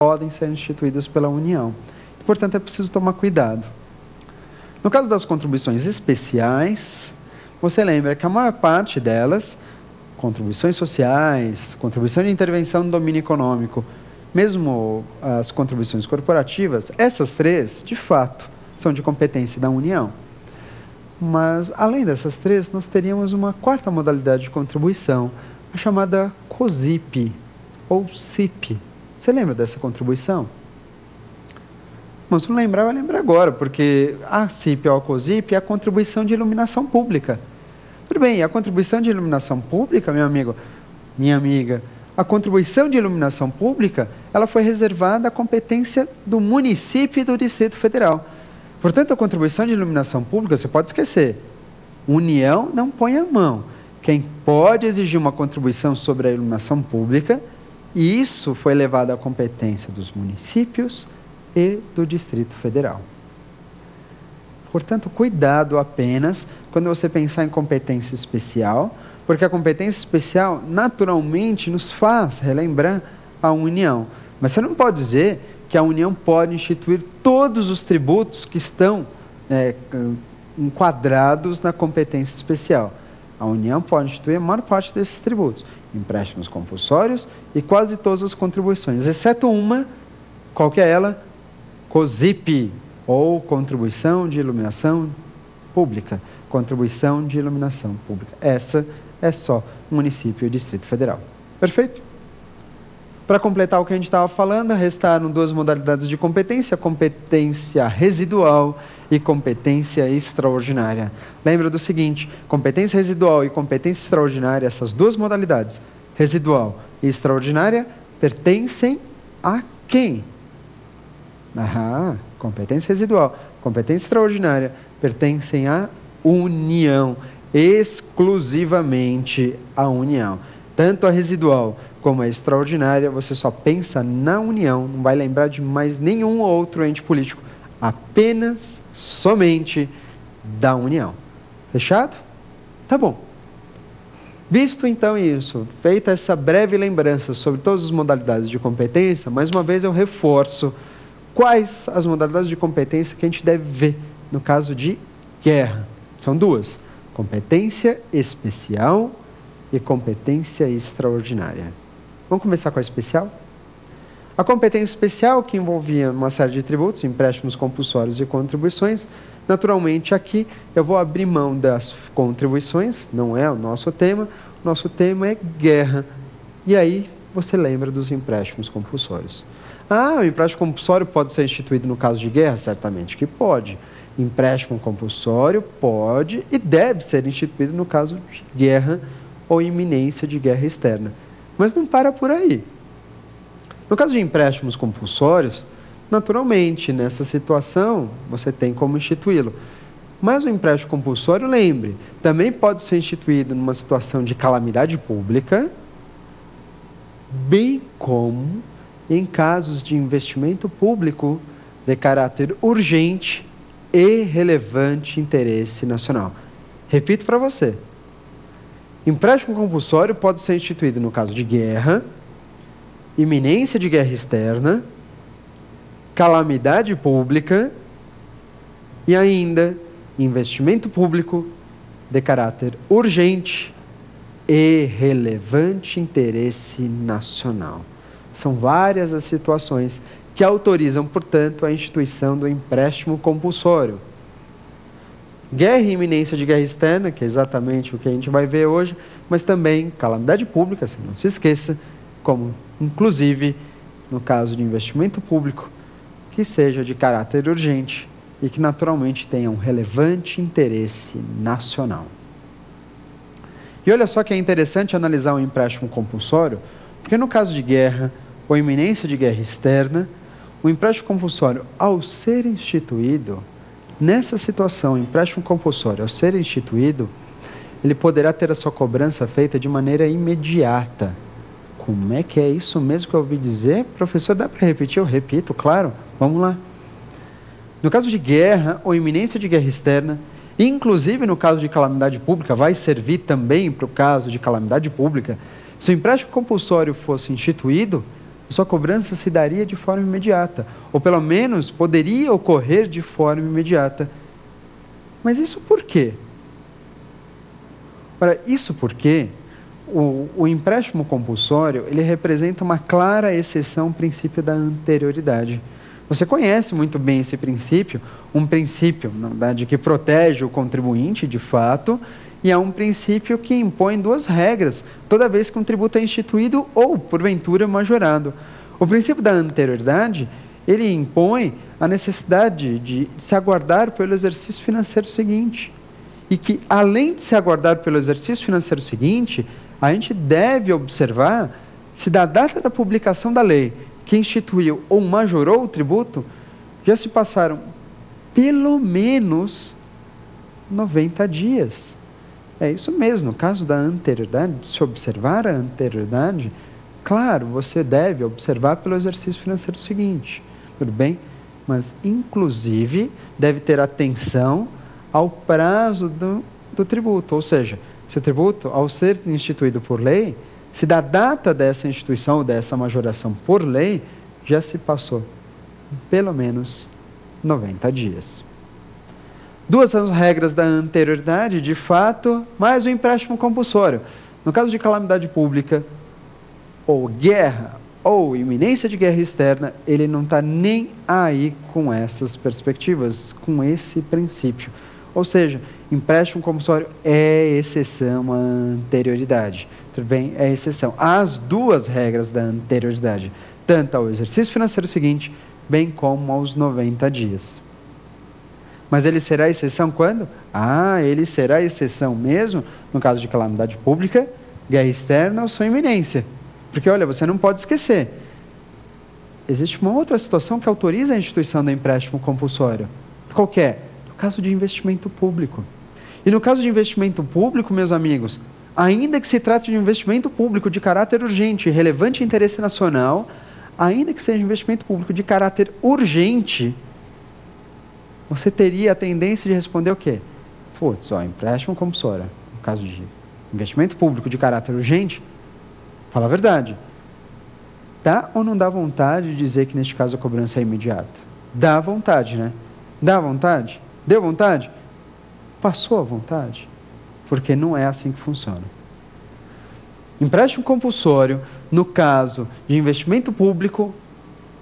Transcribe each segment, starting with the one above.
podem ser instituídas pela União. Portanto, é preciso tomar cuidado. No caso das contribuições especiais, você lembra que a maior parte delas, contribuições sociais, contribuição de intervenção no domínio econômico, mesmo as contribuições corporativas, essas três, de fato, são de competência da União. Mas, além dessas três, nós teríamos uma quarta modalidade de contribuição, a chamada COSIP, ou CIP. Você lembra dessa contribuição? Bom, se não lembrar, vai lembrar agora, porque a CIP ou a COSIP é a contribuição de iluminação pública. Tudo bem, a contribuição de iluminação pública, meu amigo, minha amiga, a contribuição de iluminação pública, ela foi reservada à competência do município e do Distrito Federal. Portanto, a contribuição de iluminação pública, você pode esquecer. União não põe a mão. Quem pode exigir uma contribuição sobre a iluminação pública, e isso foi levado à competência dos municípios e do Distrito Federal. Portanto, cuidado apenas quando você pensar em competência especial, porque a competência especial naturalmente nos faz relembrar a União. Mas você não pode dizer que a União pode instituir todos os tributos que estão enquadrados na competência especial. A União pode instituir a maior parte desses tributos, empréstimos compulsórios e quase todas as contribuições, exceto uma, qual que é ela? COSIP, ou Contribuição de Iluminação Pública. Contribuição de Iluminação Pública. Essa é só município e Distrito Federal. Perfeito? Para completar o que a gente estava falando, restaram duas modalidades de competência, competência residual e competência extraordinária. Lembra do seguinte, competência residual e competência extraordinária, essas duas modalidades, residual e extraordinária, pertencem a quem? Competência residual, competência extraordinária, pertencem à União, exclusivamente à União. Tanto a residual como a extraordinária, você só pensa na União, não vai lembrar de mais nenhum outro ente político, apenas, somente da União. Fechado? Tá bom. Visto então isso, feita essa breve lembrança sobre todas as modalidades de competência, mais uma vez eu reforço quais as modalidades de competência que a gente deve ver no caso de guerra. São duas, competência especial e competência extraordinária. Vamos começar com a especial? A competência especial, que envolvia uma série de tributos, empréstimos compulsórios e contribuições, naturalmente aqui eu vou abrir mão das contribuições, não é o nosso tema é guerra. E aí você lembra dos empréstimos compulsórios. O empréstimo compulsório pode ser instituído no caso de guerra? Certamente que pode. Empréstimo compulsório pode e deve ser instituído no caso de guerra ou iminência de guerra externa. Mas não para por aí. No caso de empréstimos compulsórios, naturalmente, nessa situação, você tem como instituí-lo. Mas o empréstimo compulsório, lembre, também pode ser instituído numa situação de calamidade pública, bem como em casos de investimento público de caráter urgente e relevante interesse nacional. Repito para você. Empréstimo compulsório pode ser instituído no caso de guerra, iminência de guerra externa, calamidade pública e ainda investimento público de caráter urgente e relevante interesse nacional. São várias as situações que autorizam, portanto, a instituição do empréstimo compulsório. Guerra e iminência de guerra externa, que é exatamente o que a gente vai ver hoje, mas também calamidade pública, se não se esqueça, como inclusive no caso de investimento público, que seja de caráter urgente e que naturalmente tenha um relevante interesse nacional. E olha só que é interessante analisar o empréstimo compulsório, porque no caso de guerra ou iminência de guerra externa, o empréstimo compulsório, ao ser instituído, nessa situação, o empréstimo compulsório, ao ser instituído, ele poderá ter a sua cobrança feita de maneira imediata. Como é que é isso mesmo que eu ouvi dizer? Professor, dá para repetir? Eu repito, claro. Vamos lá. No caso de guerra ou iminência de guerra externa, inclusive no caso de calamidade pública, vai servir também para o caso de calamidade pública, se o empréstimo compulsório fosse instituído, a sua cobrança se daria de forma imediata, ou pelo menos poderia ocorrer de forma imediata. Mas isso por quê? Ora, isso porque o empréstimo compulsório, ele representa uma clara exceção ao princípio da anterioridade. Você conhece muito bem esse princípio, um princípio, na verdade, que protege o contribuinte, de fato, e é um princípio que impõe duas regras, toda vez que um tributo é instituído ou, porventura, majorado. O princípio da anterioridade, ele impõe a necessidade de se aguardar pelo exercício financeiro seguinte. E que, além de se aguardar pelo exercício financeiro seguinte, a gente deve observar se da data da publicação da lei que instituiu ou majorou o tributo, já se passaram pelo menos 90 dias. É isso mesmo, no caso da anterioridade, se observar a anterioridade, claro, você deve observar pelo exercício financeiro seguinte, tudo bem? Mas, inclusive, deve ter atenção ao prazo do tributo, ou seja, se o tributo, ao ser instituído por lei, se da data dessa instituição ou dessa majoração por lei, já se passou pelo menos 90 dias. Duas são as regras da anterioridade, de fato, mais o empréstimo compulsório. No caso de calamidade pública, ou guerra, ou iminência de guerra externa, ele não está nem aí com essas perspectivas, com esse princípio. Ou seja, empréstimo compulsório é exceção à anterioridade. Tudo bem? É exceção. As duas regras da anterioridade, tanto ao exercício financeiro seguinte, bem como aos 90 dias. Mas ele será exceção quando? Ele será exceção mesmo no caso de calamidade pública, guerra externa ou sua iminência. Porque, olha, você não pode esquecer. Existe uma outra situação que autoriza a instituição do empréstimo compulsório. Qual que é? No caso de investimento público. E no caso de investimento público, meus amigos, ainda que se trate de um investimento público de caráter urgente e relevante interesse nacional, ainda que seja investimento público de caráter urgente, você teria a tendência de responder o quê? Empréstimo compulsório. No caso de investimento público de caráter urgente, fala a verdade. Dá ou não dá vontade de dizer que neste caso a cobrança é imediata? Dá vontade, né? Dá vontade? Deu vontade? Passou a vontade? Porque não é assim que funciona. Empréstimo compulsório, no caso de investimento público,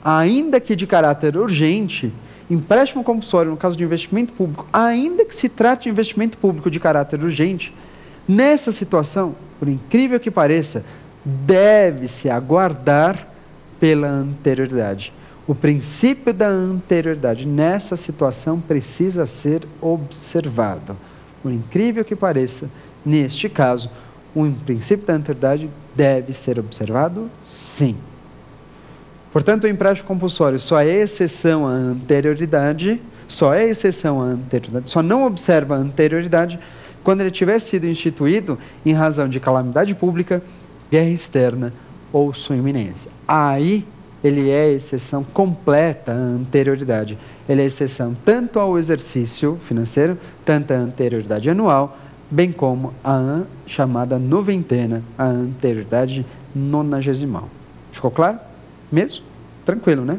ainda que de caráter urgente, empréstimo compulsório, no caso de investimento público, ainda que se trate de investimento público de caráter urgente, nessa situação, por incrível que pareça, deve-se aguardar pela anterioridade. O princípio da anterioridade nessa situação precisa ser observado. Por incrível que pareça, neste caso, o princípio da anterioridade deve ser observado, sim. Portanto, o empréstimo compulsório só é exceção à anterioridade, só não observa a anterioridade quando ele tiver sido instituído em razão de calamidade pública, guerra externa ou sua iminência. Aí, ele é exceção completa à anterioridade. Ele é exceção tanto ao exercício financeiro, tanto à anterioridade anual, bem como a chamada noventena, a anterioridade nonagesimal. Ficou claro? Mesmo? Tranquilo, né?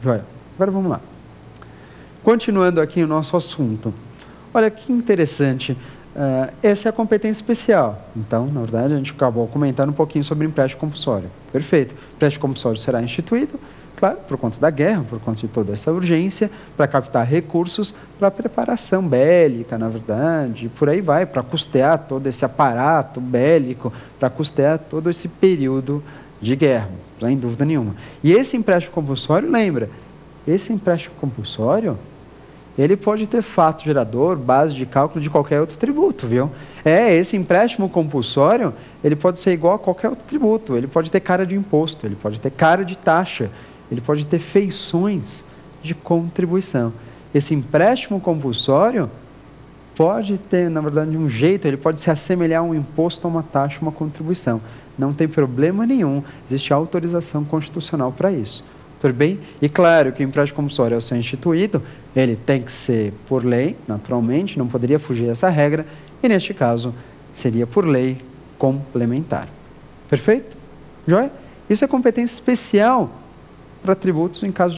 Joia. Agora vamos lá. Continuando aqui o nosso assunto. Olha que interessante. Essa é a competência especial. Então, na verdade, a gente acabou comentando um pouquinho sobre empréstimo compulsório. Perfeito. O empréstimo compulsório será instituído, claro, por conta da guerra, por conta de toda essa urgência, para captar recursos para a preparação bélica, na verdade, e por aí vai, para custear todo esse aparato bélico, para custear todo esse período de guerra, sem dúvida nenhuma. E esse empréstimo compulsório, lembra, esse empréstimo compulsório, ele pode ter fato gerador, base de cálculo de qualquer outro tributo, viu? Esse empréstimo compulsório, ele pode ser igual a qualquer outro tributo, ele pode ter cara de imposto, ele pode ter cara de taxa, ele pode ter feições de contribuição. Esse empréstimo compulsório pode ter, na verdade, um jeito, ele pode se assemelhar a um imposto, a uma taxa, a uma contribuição. Não tem problema nenhum, existe autorização constitucional para isso. Tudo bem? E claro que o empréstimo compulsório, ao ser instituído, ele tem que ser por lei, naturalmente, não poderia fugir dessa regra, e neste caso, seria por lei complementar. Perfeito? Joia? Isso é competência especial para tributos em caso